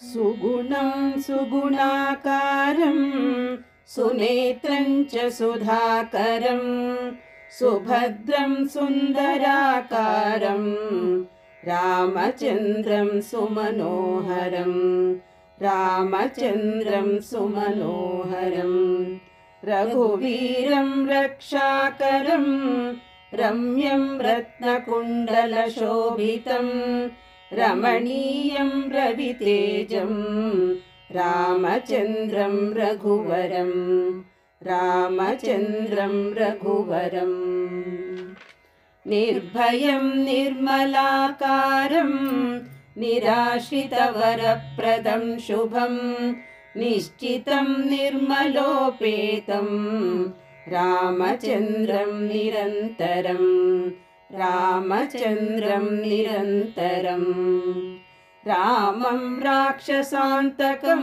सुगुणं सुगुणाकारं सुनेत्रं च सुधाकरं सुभद्रं सुन्दराकारं रामचन्द्रं सुमनोहरं रामचन्द्रं सुमनोहरं रघुवीरं रक्षाकरं रम्यं रत्नकुण्डलशोभितं रमणीयं रवितेजं रामचन्द्रं रघुवरं रामचन्द्रं रघुवरं निर्भयं निर्मलाकारं निराश्रितवरप्रदं शुभं निश्चितं निर्मलोपेतं रामचन्द्रं निरन्तरं रामचन्द्रं निरन्तरं रामं राक्षसान्तकं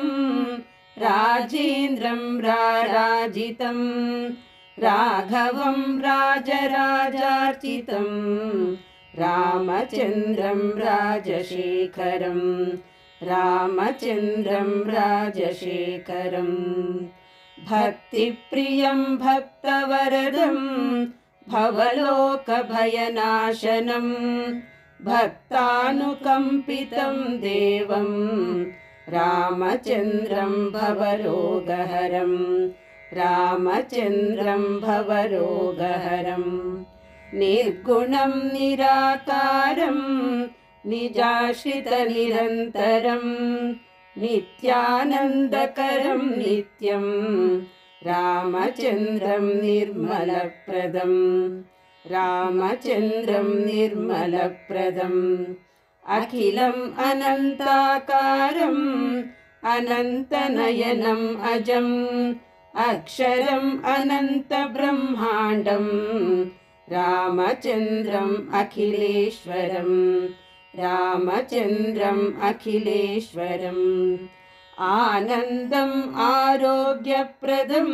राजेन्द्रं राराजितं राघवं राजराजार्चितं रामचन्द्रं राजशेखरं रामचन्द्रं राजशेखरं भक्तिप्रियं भक्तवरदं भवलोकभयनाशनं भक्तानुकम्पितं देवं रामचन्द्रं भवरोगहरं रामचन्द्रं भवरोगहरं निर्गुणं निराकारं निजाश्रितनिरन्तरं नित्यानन्दकरं नित्यं रामचन्द्रं निर्मलप्रदं रामचन्द्रं निर्मलप्रदम् अखिलम् अनन्ताकारम् अनन्तनयनम् अजम् अक्षरम् अनन्तब्रह्माण्डं रामचन्द्रम् अखिलेश्वरम् रामचन्द्रम् अखिलेश्वरम् आनन्दम् आरोग्यप्रदम्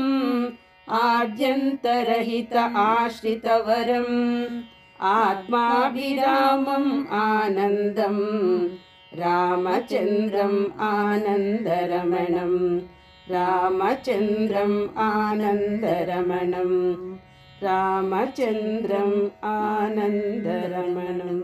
आद्यन्तरहित आश्रितवरम् आत्माभिरामम् आनन्दं रामचन्द्रम् आनन्दरमणं रामचन्द्रम् आनन्दरमणं रामचन्द्रम् आनन्दरमणम्।